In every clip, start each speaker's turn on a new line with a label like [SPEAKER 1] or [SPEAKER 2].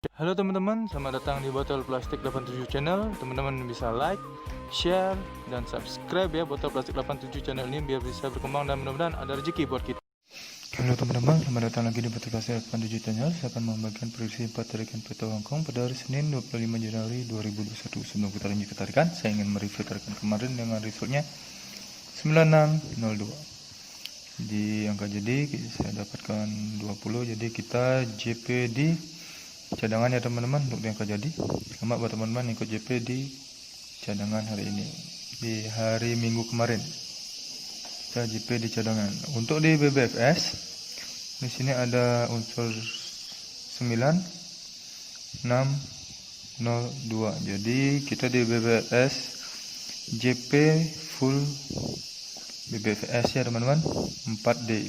[SPEAKER 1] Halo teman-teman, selamat datang di Botol Plastik 87 Channel. Teman-teman bisa like, share, dan subscribe ya Botol Plastik 87 Channel ini biar bisa berkembang dan mudah-mudahan ada rezeki buat kita. Halo teman-teman, selamat datang lagi di Botol Plastik 87 Channel. Saya akan membagikan prediksi 4 tarikan Peto Hongkong pada hari Senin 25 Januari 2021. Sebelum kita lanjut ke tarikan, saya ingin mereview tarikan kemarin dengan resultnya 9602. Di angka jadi saya dapatkan 20, jadi kita JP di cadangan ya teman-teman untuk yang jadi. Selamat buat teman-teman ikut JP di cadangan hari ini. Di hari Minggu kemarin kita JP di cadangan. Untuk di BBFS di sini ada unsur 9602. Jadi kita di BBFS JP full BBFS ya teman-teman 4D.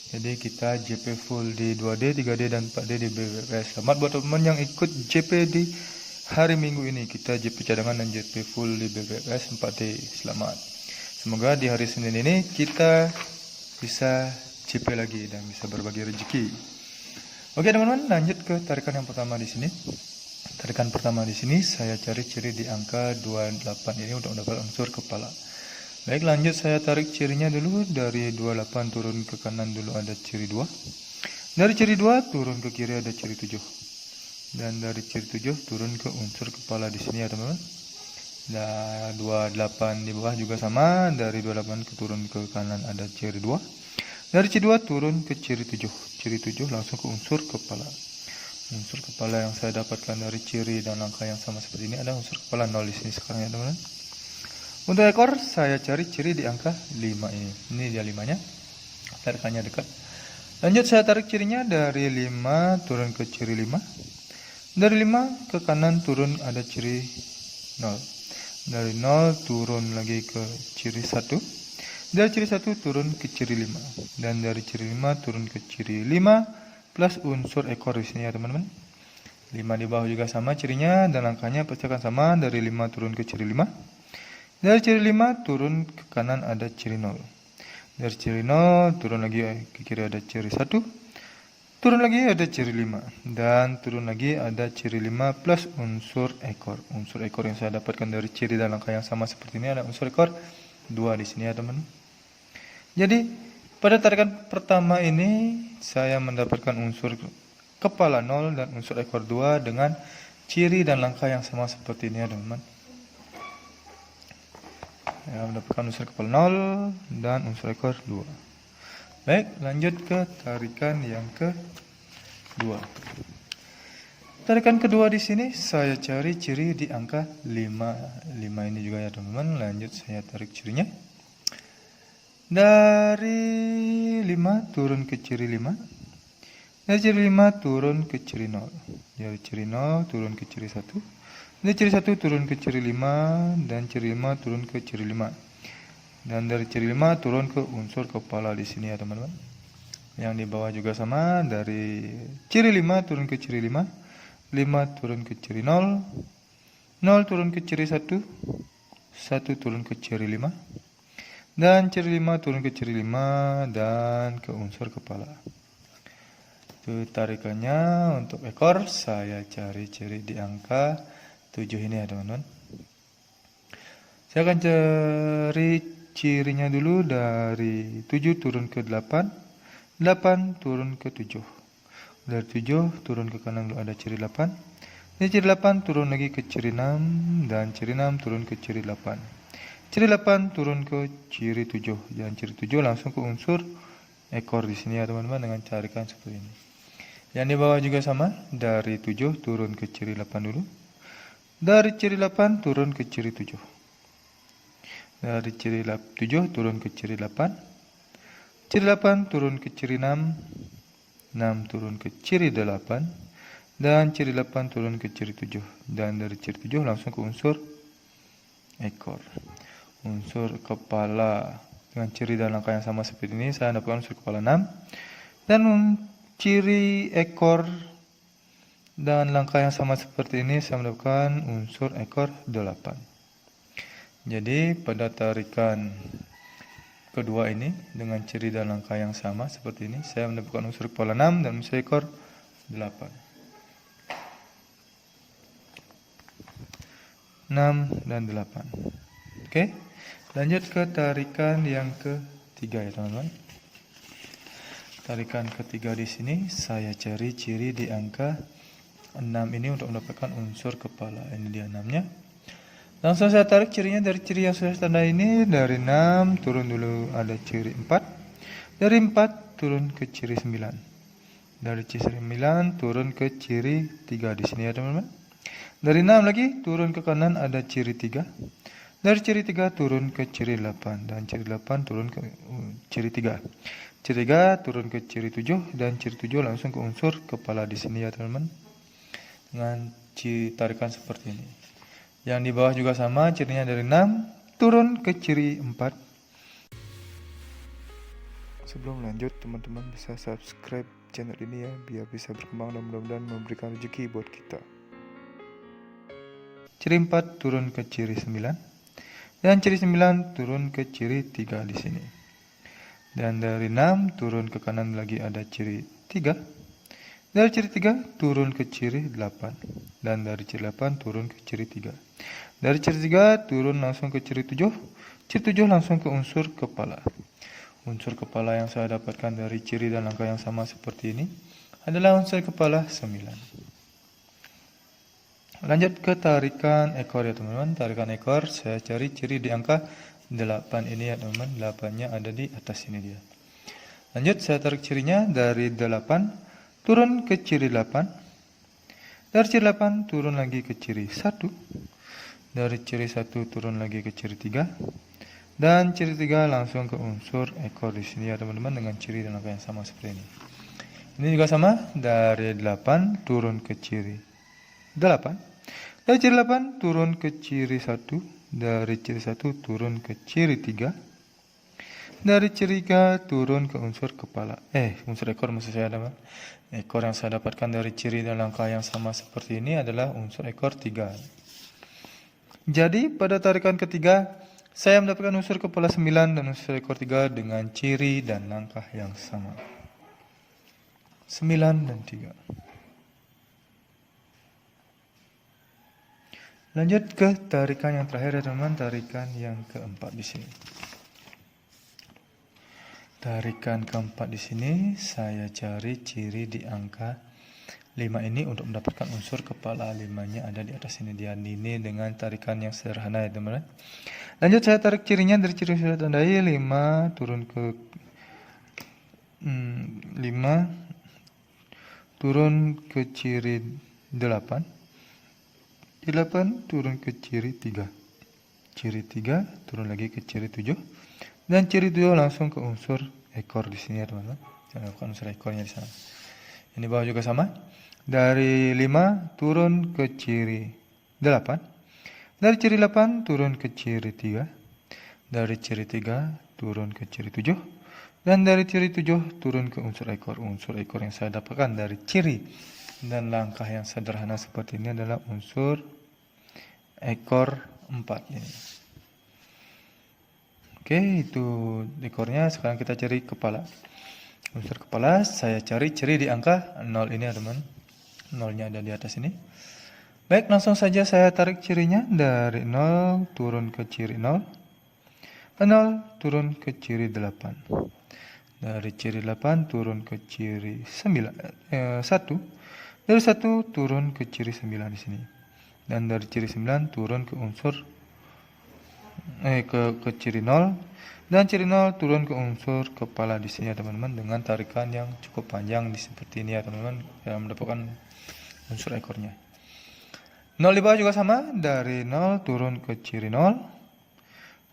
[SPEAKER 1] Jadi kita JP full di 2D, 3D, dan 4D di BBFS. Selamat buat teman-teman yang ikut JP di hari Minggu ini. Kita JP cadangan dan JP full di BBFS 4D. Selamat. Semoga di hari Senin ini kita bisa JP lagi dan bisa berbagi rezeki. Oke teman-teman, lanjut ke tarikan yang pertama di sini. Tarikan pertama di sini saya cari ciri di angka 28 ini untuk mendapat unsur kepala. Baik, lanjut saya tarik cirinya dulu. Dari 28 turun ke kanan dulu ada ciri 2. Dari ciri 2 turun ke kiri ada ciri 7. Dan dari ciri 7 turun ke unsur kepala di sini ya teman-teman. Dan 28 di bawah juga sama. Dari 28 ke turun ke kanan ada ciri 2. Dari ciri 2 turun ke ciri 7. Ciri 7 langsung ke unsur kepala. Unsur kepala yang saya dapatkan dari ciri dan angka yang sama seperti ini ada unsur kepala 0 di sini sekarang ya teman-teman. Untuk ekor saya cari ciri di angka 5 ini. Ini dia 5-nya. Tarikannya dekat. Lanjut saya tarik cirinya dari 5 turun ke ciri 5. Dari 5 ke kanan turun ada ciri 0. Dari 0 turun lagi ke ciri 1. Dari ciri 1 turun ke ciri 5. Dan dari ciri 5 turun ke ciri 5 plus unsur ekor di sini ya teman-teman. 5 di bawah juga sama cirinya dan angkanya pasti akan sama. Dari 5 turun ke ciri 5. Dari ciri 5 turun ke kanan ada ciri 0. Dari ciri 0 turun lagi ke kiri ada ciri 1. Turun lagi ada ciri 5. Dan turun lagi ada ciri 5 plus unsur ekor. Unsur ekor yang saya dapatkan dari ciri dan angka yang sama seperti ini ada unsur ekor 2 di sini ya teman. Jadi pada tarikan pertama ini saya mendapatkan unsur kepala 0 dan unsur ekor 2 dengan ciri dan langkah yang sama seperti ini ya teman-teman. Ya, mendapatkan unsur kepala 0 dan unsur ekor 2. Baik, lanjut ke tarikan yang kedua. Tarikan kedua di sini saya cari ciri di angka 5. 5 ini juga ya teman-teman. Lanjut saya tarik cirinya. Dari 5 turun ke ciri 5. Dari ciri 5 turun ke ciri 0. Dari ciri 0 turun ke ciri 1. Dari ciri 1 turun ke ciri 5 dan ciri 5 turun ke ciri 5. Dan dari ciri 5 turun ke unsur kepala di sini ya teman-teman. Yang di bawah juga sama, dari ciri 5 turun ke ciri 5, 5 turun ke ciri 0, 0 turun ke ciri 1, 1 turun ke ciri 5. Dan ciri 5 turun ke ciri 5 dan ke unsur kepala. Itu tarikannya. Untuk ekor saya cari ciri di angka 7 ini ya teman-teman. Saya akan cari cirinya dulu. Dari 7 turun ke 8, 8 turun ke 7. Dari 7 turun ke kanan dulu ada ciri 8. Dari ciri 8 turun lagi ke ciri 6 dan ciri 6 turun ke ciri 8. Ciri 8 turun ke ciri 7 dan ciri 7 langsung ke unsur ekor di sini ya teman-teman dengan tarikan seperti ini. Yang di bawah juga sama, dari 7 turun ke ciri 8 dulu. Dari ciri 8 turun ke ciri 7. Dari ciri 7 turun ke ciri 8. Ciri 8 turun ke ciri 6. 6 turun ke ciri 8. Dan ciri 8 turun ke ciri 7. Dan dari ciri 7 langsung ke unsur ekor. Unsur kepala dengan ciri dan angka yang sama seperti ini. Saya dapatkan unsur kepala 6. Dan ciri ekor dan langkah yang sama seperti ini saya mendapatkan unsur ekor 8. Jadi pada tarikan kedua ini dengan ciri dan langkah yang sama seperti ini saya mendapatkan unsur kepala 6 dan unsur ekor 8. 6, dan 8. Oke, lanjut ke tarikan yang ketiga ya teman-teman. Tarikan ketiga di sini saya cari ciri di angka 6 ini untuk mendapatkan unsur kepala. Ini dia 6-nya. Langsung saya tarik cirinya dari ciri yang sudah tanda ini. Dari 6 turun dulu ada ciri 4. Dari 4 turun ke ciri 9. Dari ciri 9 turun ke ciri 3 di sini ya teman-teman. Dari 6 lagi turun ke kanan ada ciri 3. Dari ciri 3 turun ke ciri 8 dan ciri 8 turun ke ciri 3. Ciri 3 turun ke ciri 7 dan ciri 7 langsung ke unsur kepala di sini ya teman-teman. Dengan tarikan seperti ini. Yang di bawah juga sama, cirinya dari 6 turun ke ciri 4. Sebelum lanjut, teman-teman bisa subscribe channel ini ya, biar bisa berkembang dan mudah-mudahan memberikan rezeki buat kita. Ciri 4 turun ke ciri 9. Dan ciri 9 turun ke ciri 3 di sini. Dan dari 6 turun ke kanan lagi ada ciri 3. Dari ciri 3 turun ke ciri 8. Dan dari ciri 8 turun ke ciri 3. Dari ciri 3 turun langsung ke ciri 7. Ciri 7 langsung ke unsur kepala. Unsur kepala yang saya dapatkan dari ciri dan angka yang sama seperti ini adalah unsur kepala 9. Lanjut ke tarikan ekor ya teman-teman. Tarikan ekor saya cari ciri di angka 8 ini ya teman-teman. 8-nya ada di atas ini dia. Lanjut saya tarik cirinya dari 8 turun ke ciri 8. Dari ciri 8 turun lagi ke ciri 1. Dari ciri 1 turun lagi ke ciri 3. Dan ciri 3 langsung ke unsur ekor di sini ya teman-teman, dengan ciri dan angka yang sama seperti ini. Ini juga sama, dari 8 turun ke ciri 8. Dari ciri 8 turun ke ciri 1. Dari ciri 1 turun ke ciri 3. Dari ciri 3 turun ke unsur kepala. Unsur ekor maksud saya adalah ekor yang saya dapatkan dari ciri dan angka yang sama seperti ini adalah unsur ekor 3. Jadi pada tarikan ketiga saya mendapatkan unsur kepala 9 dan unsur ekor 3 dengan ciri dan langkah yang sama. 9 dan 3. Lanjut ke tarikan yang terakhir ya teman-teman, tarikan yang keempat di sini. Tarikan keempat di sini saya cari ciri di angka 5 ini untuk mendapatkan unsur kepala. 5-nya ada di atas ini dia. Ini dengan tarikan yang sederhana ya teman-teman. Lanjut saya tarik cirinya dari ciri yang sudah tandai. 5 turun ke 5 turun ke ciri 8. 8 turun ke ciri 3. Ciri 3 turun lagi ke ciri 7. Dan ciri 7 langsung ke unsur ekor di sini ya teman-teman. Saya lakukan unsur ekornya di sana. Ini bawah juga sama. Dari 5 turun ke ciri 8. Dari ciri 8 turun ke ciri 3. Dari ciri 3 turun ke ciri 7. Dan dari ciri 7 turun ke unsur ekor. Unsur ekor yang saya dapatkan dari ciri dan langkah yang sederhana seperti ini adalah unsur ekor 4 ini. Oke, itu ekornya. Sekarang kita cari kepala. Unsur kepala saya cari ciri di angka 0 ini ya teman. 0-nya ada di atas ini. Baik, langsung saja saya tarik cirinya. Dari 0 turun ke ciri 0. 0 turun ke ciri 8. Dari ciri 8 turun ke ciri 1. Dari 1 turun ke ciri 9 di sini. Dan dari ciri 9 turun ke unsur ke ciri 0. Dan ciri 0 turun ke unsur kepala di sini ya teman-teman, dengan tarikan yang cukup panjang seperti ini ya teman-teman, yang mendapatkan unsur ekornya. 0 di bawah juga sama, dari 0 turun ke ciri 0.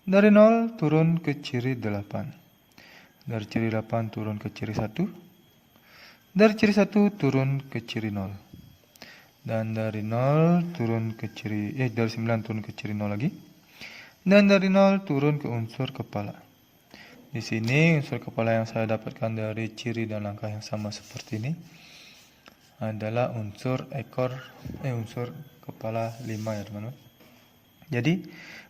[SPEAKER 1] Dari 0 turun ke ciri 8. Dari ciri 8 turun ke ciri 1. Dari ciri 1 turun ke ciri 0. Dan dari 0 turun ke ciri dari 9 turun ke ciri 0 lagi. Dan dari 0 turun ke unsur kepala. Di sini unsur kepala yang saya dapatkan dari ciri dan langkah yang sama seperti ini adalah unsur unsur kepala 5 ya teman-teman. Jadi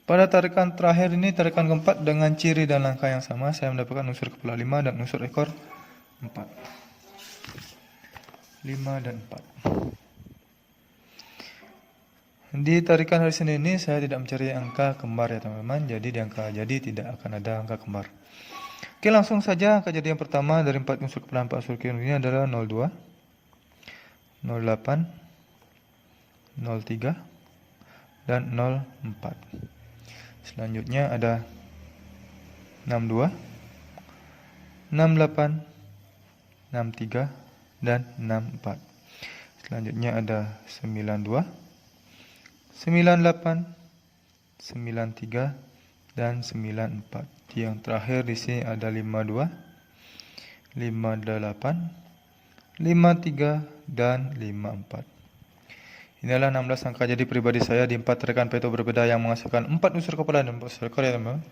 [SPEAKER 1] pada tarikan terakhir ini, tarikan keempat dengan ciri dan langkah yang sama, saya mendapatkan unsur kepala 5 dan unsur ekor 4. 5 dan 4. Di tarikan hari Senin ini saya tidak mencari angka kembar ya teman-teman. Jadi di angka jadi tidak akan ada angka kembar. Oke, langsung saja angka jadi yang pertama dari 4 unsur kepala 4 unsur kion ini adalah 02, 08, 03, dan 04. Selanjutnya ada 62, 68, 63, dan 64. Selanjutnya ada 92, 98, 93, dan 94. Yang terakhir di sini ada 52, 58, 53, dan 54. Inilah 16 angka jadi pribadi saya di 4 rekan peto berbeda yang menghasilkan 4 unsur kepala dan 4 unsur ekor ya teman-teman.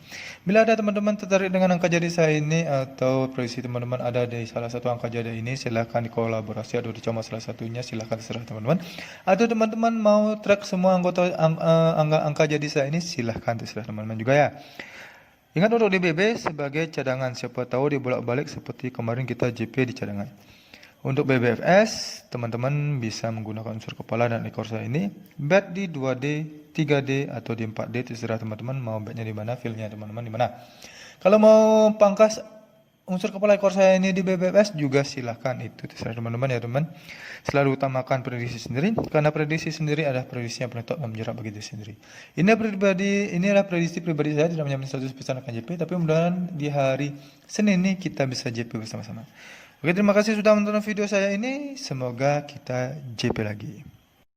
[SPEAKER 1] Bila ada teman-teman tertarik dengan angka jadi saya ini atau prediksi teman-teman ada di salah satu angka jadi ini, silahkan dikolaborasi atau dicoba salah satunya, silahkan terserah teman-teman. Atau teman-teman mau track semua angka jadi saya ini, silahkan terserah teman-teman juga ya. Ingat untuk DBB sebagai cadangan, siapa tahu dibolak-balik seperti kemarin kita JP di cadangan. Untuk BBFS, teman-teman bisa menggunakan unsur kepala dan ekor saya ini. Bet di 2D, 3D, atau di 4D, terserah teman-teman mau betnya di mana, feel-nya teman-teman di mana. Kalau mau pangkas unsur kepala ekor saya ini di BBFS juga silahkan, itu terserah teman-teman ya teman. Selalu utamakan prediksi sendiri, karena prediksi sendiri adalah prediksi yang paling top dan menjerat bagi diri sendiri. Inilah prediksi pribadi saya, tidak menjamin 100% akan JP, tapi mudah-mudahan di hari Senin ini kita bisa JP bersama-sama. Oke, terima kasih sudah menonton video saya ini. Semoga kita JP lagi.